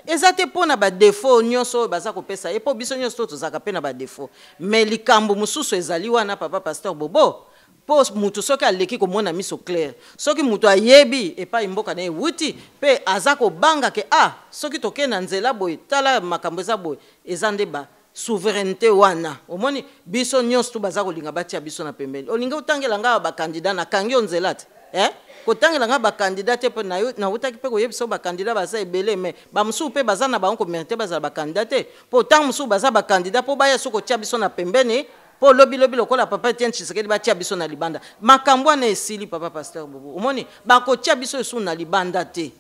eza te pona ba défaut nyonso baza kopesa e po biso nyonso tozaka pe na ba défaut mais likambo mususu ezali wana papa pasteur Bobo po mutu soki aleki komona miso clair soki mutu ayebi epai mboka na wuti pe azako banga ke soki toke na nzela boy tala makambo eza boy eza nde ba souveraineté wana omoni biso nyonso tu baza kolinga batia biso na pembeni olinga utangela nga ba candidat na kangi onzela te kotangela nga ba candidat te pe na utaki pe koyebisa ba candidat baza ebele mais ba musu pe baza na bango ko mériter baza ba candidat te po tang musu baza ba candidat po baya soko tia biso na pembeni po lobi lokola papa Etienne Tshisekedi batia biso na libanda makambo na esili papa pasteur Bobo omoni bakotia biso esu na libanda te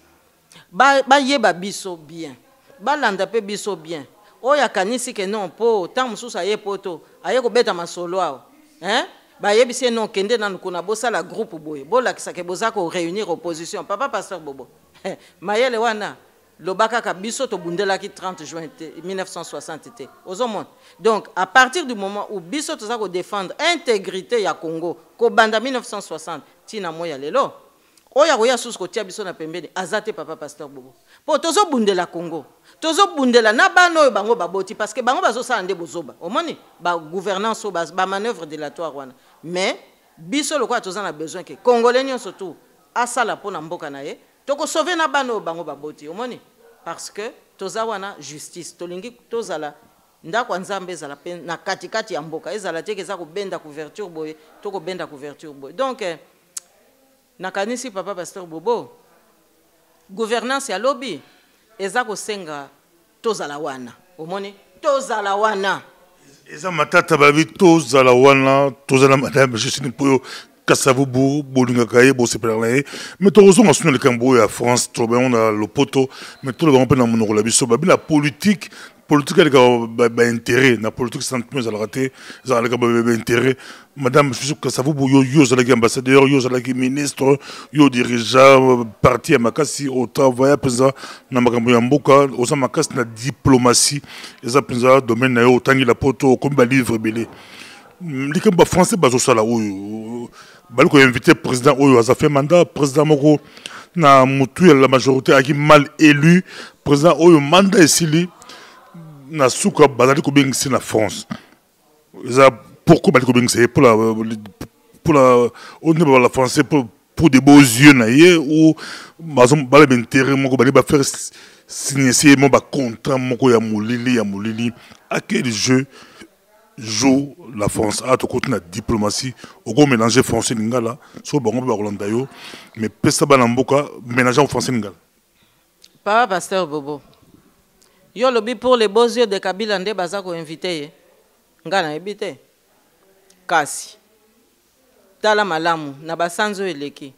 ba yeba biso bien balanda pe biso bien oya kanisi ke non po tant mususu aye poto aye ko beta masolo awo ba yebisi non kende na nkuna bosala groupe boye bolakisa ke bozako réunir opposition papa pasteur Bobo mayele wana lobaka ka biso to bundelaki 30 juin 1960 te ozomon donc à partir du moment où biso toza ko défendre intégrité ya Congo ko banda 1960 tina moya lelo oya koya susu ko tia biso na pembeni azate papa pasteur Bobo po tozo bundela Congo tozo bundela na bano oyo bango baboti parce que bango bazo sala nde bozoba omoni ba gouvernance ba manœuvre dilatoire wana mais biso lokwa toza na besoin que congolais nyonso tout asala pona mboka na ye toko sauver na bano bango baboti omoni parce que toza wana justice tolingi tozala ndako nzambe ezala pe na katikati ya mboka ezala te eza ko benda couverture boye toko benda couverture boye donc nakanisi papa pasteur Bobo gouvernance ya lobby eza ko senga tozala wana omoni tozala wana eza matata babi tozala wana tozala madame Justine Poyo Kasavubu, Bolingakaye, Boseperlaye, mais tu as raison, le Cambo à France, on a le poteau, mais tout le monde peut nous la la politique elle a intérêt, la politique sentiment elle a raté, elle a intérêt. Madame, je suis Kasavubu, yo ambassadeur, yo ministre, yo dirigeant parti à Makasi au travail présent na makambo ya mboka, au Makasi na diplomatie, eza présent domaine na yo tangi la poto comme ba livre belé. Likamba français bazo sala oyo baliko invité président oyo a fait mandat président moko na mutu la majorité a qui mal élu président oyo mandat esili na suka bazali ko bengisi na France ça pourquoi baliko bengisi pour la on ne la français pour des beaux yeux na ye ou bazom bale intérêt moko bali ba faire signer mo ba contrat moko ya molili à quel jeu joue la France. Ah, tout côté la diplomatie, au gros mélanger français n'ingala, sur le bango Rolandayo, mais pesa banamboka mélanger au français n'ingala. Papa Pasteur Bobo. Yo lobby pour les beaux yeux de Kabila nde bazako invité. Ngana ebité. Kasi. Tala malamu na basanzo eleki.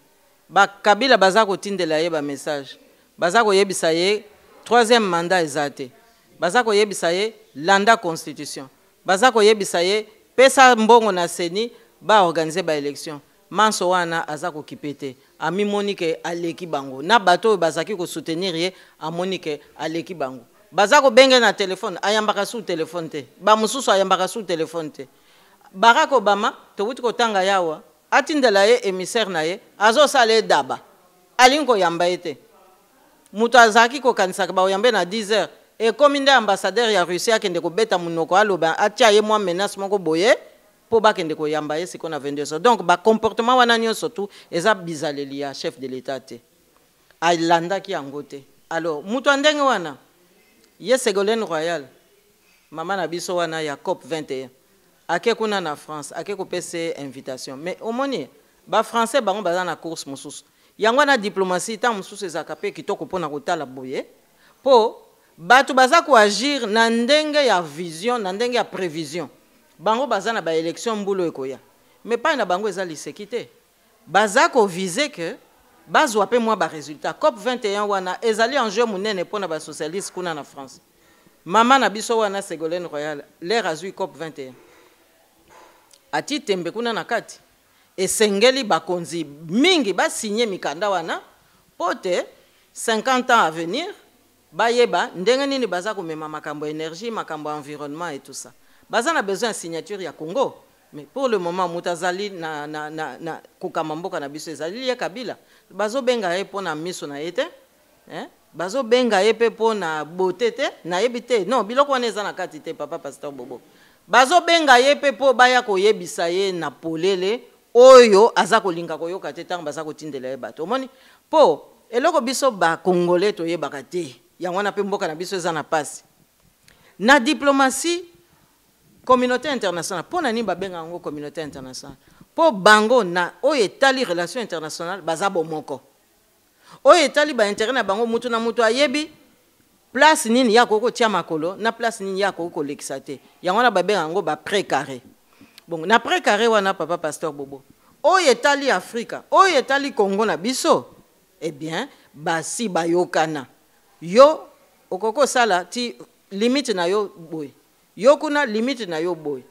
Ba Kabila bazako tindela ye ba message. Bazako yebisa ye troisième mandat ezate. Bazako yebisa ye landa constitution. Bazako yebisa ye pesa mbongo na seni ba organiser ba élection. Manso wana azako kipete. Ami Monique aleki bango. Na bato bazaki ko soutenir ye a Monique aleki bango. Bazako benge na téléphone ayambaka sous téléphone te. Ba mususu ayambaka sous téléphone te. Barack Obama to wuti ko tanga yawa atindela ye émissaire na ye azo sale daba. Alinko yamba ete. Mutu azaki ko kanisaka ba yambe na 10h. Et comme il est ambassadeur ya Russie akende ko beta munoko aloba atia ye moi menace moko boye po ba kende ko yamba ye siko na 22h. Donc ba comportement wana nyo surtout eza bizaleli ya chef de l'état te. Ailanda ki angote. Alors mutu ndenge wana ye Ségolène Royal maman na biso wana ya COP 21 ake kuna na France ake ko pese invitation mais au moni ba français bango baza na course mususu yango na diplomatie tant mususu ezaka pe kitoko pona kotala boye po batu baza ko agir na ndenge ya vision na ndenge ya prévision bango baza na ba élection mbulo ekoya mais pas na bango eza lisekité baza ko viser que bazwa pe moi ba résultat COP 21 wana ezali enjeu munene pona ba socialiste kuna na France mama na biso wana Ségolène Royal l'air azui COP 21 ati tembe kuna na kati esengeli bakonzi mingi ba signer mikanda wana pote 50 ans à venir bayeba ndenge nini baza ko mema makambo énergie makambo environnement et tout ça baza na besoin de signature ya Congo mais pour le moment mutazali na kokamamboka na biso ezali ya Kabila bazo benga ye pona miso na yete bazo benga ye pe pona beauté te na yebite non biloko wana eza na kati te papa Pasteur Bobo bazo benga ye pe po baya ko yebisa ye na polele oyo aza kolinga koyoka te tanga baza kotindela ye bato omoni po eloko biso ba congolais to yebaka te yango na pe mboka na biso eza na pasi na diplomatie communauté internationale po na ni ba benga ngo communauté internationale po bango na oyo etali relation internationale baza bomoko oyo etali ba intérêt na bango mutu na mutu ayebi place nini ya koko tia makolo na place nini ya koko lekisa te yango na ba benga ngo ba précaré bon na précaré wana papa Pasteur Bobo oyo etali Afrika oyo etali Congo na biso eh bien basi bayokana yo okoko sala ti limite na yo boy yo kuna limite na yo boy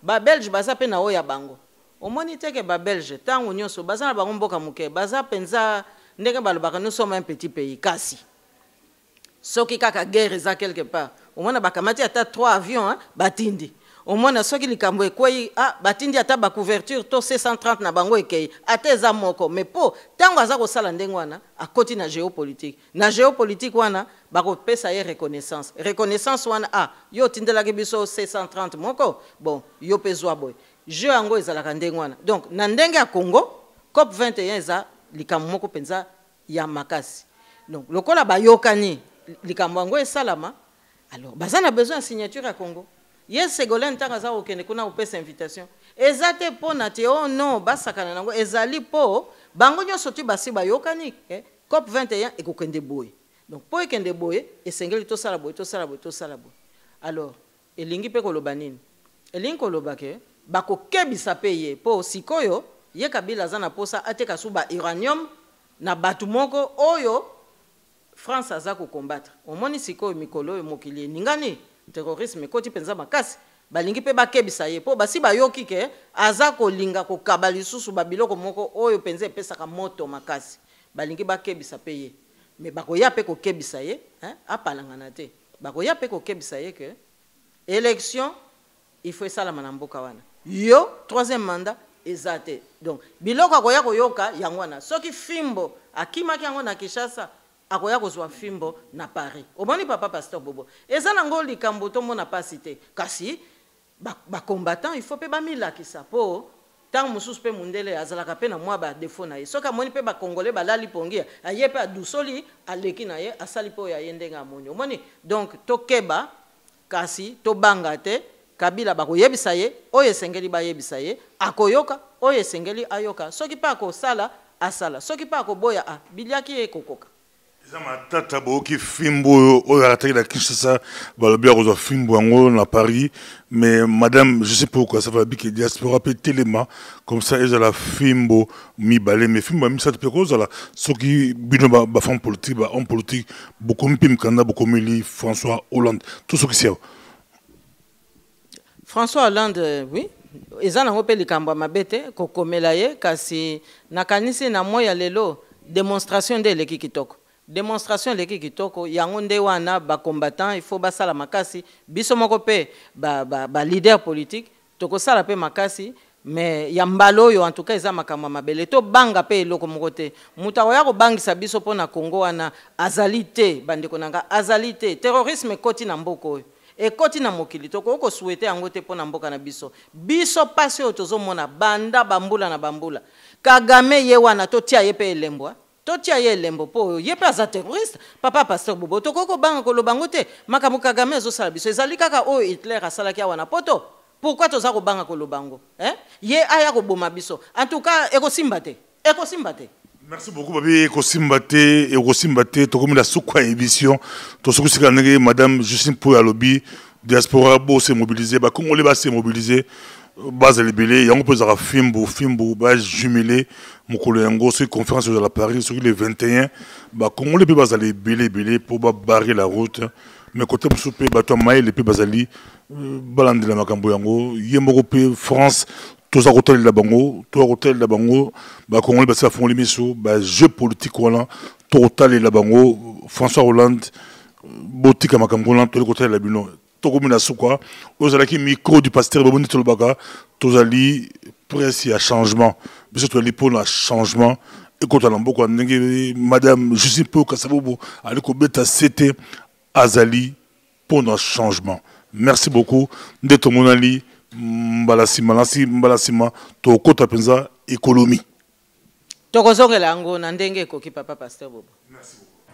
ba belge baza pe na oya bango omoni teke ba belge tango nyonso baza na bango mboka muke baza penza ndenge balobaka nous sommes un petit pays kasi soki kaka guerre eza quelque part omona bakamati ata 3 avions batindi omona soki likambo ekwei batindi ata ba couverture to C130 na bango ekei ata eza moko mais po tango aza kosala ndenge wana akoti na géopolitique wana bakopesa ye reconnaissance wana yo tindelaki biso C130 moko bon yo pe zwa boy jeu yango ezalaka ndenge wana donc na ndenge ya Congo COP 21 eza likambo moko penza ya makasi donc lokola bayokani likambo yango esalama alors baza na besoin de signature ya Congo ye Ségolène tanga za okende kuna opesa invitation ezate pona te oh non basakana nango ezali po bango nyonso ti basi bayokani COP 21 ekokende boye donc po ekende boye esengeli to sala boye alors elingi pe koloba nini elingi koloba ke bakokebisa pe ye po sikoyo ye Kabila za na posa ateka suba uranium na batu moko oyo France aza ko combattre omoni sikoyo mikolo mokili ningani terrorisme koti penza makasi balingi pe bakebisa ye po basi bayoki ke aza kolinga kokaba lisusu babiloko moko oyo penza epesaka moto makasi balingi bakebisa pe ye mais bakoya pe kokebisa ye apalangana te bakoya pe kokebisa ye ke élection il faut salama na mboka wana yo troisième mandat ezate donc biloko akoya koyoka yango wana soki fimbo akimaki yango na Kinshasa akoya kozwa fimbo na Paris omoni papa Pasteur Bobo eza nango likambo to mona pasi te kasi ba combattant il faut pe bamilakisa po tant mususu pe mundele azalaka pe na mwa ba défaut na ye soka moni pe ba congolais balali pongia aye pe adusoli aleki na ye asali po ya yendenga amoni omoni donc tokeba kasi to banga te Kabila bakoyebisa ye oyo esengeli bayebisa ye akoyoka oyo esengeli ayoka soki pa akosala asala soki pa akoboya biliaki ye kokoka. Tata boki fimbo oyo ataki na Kinshasa balobi akozwa fimbo yango na Paris, mais madame je sais pourquoi ça va biki diaspora pe telema comme ça ezala fimbo mibale mais fimbo misatu pe kozala soki bino ba femme politique ba homme politique beaucoup mpim kanda beaucoup mili François Hollande tout ce qui c'est François Hollande oui eza nango pe likambo mabete kokomela ye kasi nakanisi na moya lelo démonstration de leki kitoko. Démonstration leki kitoko yango nde wana ba combattant il faut basala makasi biso moko pe ba leader politique toko sala pe makasi mais ya mbalo yo en tout cas eza makamwa mabele to banga pe eloko moko te muta oya ko bangisa biso pona Congo wana azalité bandeko nanga azalité terrorisme ekoti na mboko ekoti na mokili toko ko souhaiter yango te pona mboka na biso biso pasi oyo tozomona banda bambula na bambula Kagame ye wana to tia ye pe elembwa totia ye lembo po ye pa za terroriste papa pasteur Bobo tokoko banga ko lobango te makambo Kagame ezosala biso ezali kaka o Hitler asalaki wana poto pourquoi toza ko banga ko lobango ye aya ko boma biso en tout cas ekosimba te merci beaucoup babi ekosimba te tokomi la sukwa émission to sokusika ndenge madame Justine Pouya lobi diaspora bo se mobiliser ba Congolais ba se mobiliser base libellé yango pozaka fimbo ba jumelé mokolo yango sur conférence de la Paris sur le 21 ba Congolais pe bazali belé pour ba barrer la route mais côté musupe bato maïle pe bazali balandela makambo yango yemoko pe France toza hotel la bango ba Congolais basa font l'émission ba jeu politique wala total la bango François Hollande botika makambo na to hotel la bino Togomina Soukwa, aux alaki micro du pasteur Bobondi Tolbaga, tozali presse à changement, mais tu as pour le changement. Et quand on a beaucoup madame Justine Pouya Kassabobo, avec Obeta c'était Azali pour le changement. Merci beaucoup. De ton monali, mbalasima, to kota penza économie. Tokozongela ngo na ndenge koki papa pasteur Bobo. Merci beaucoup.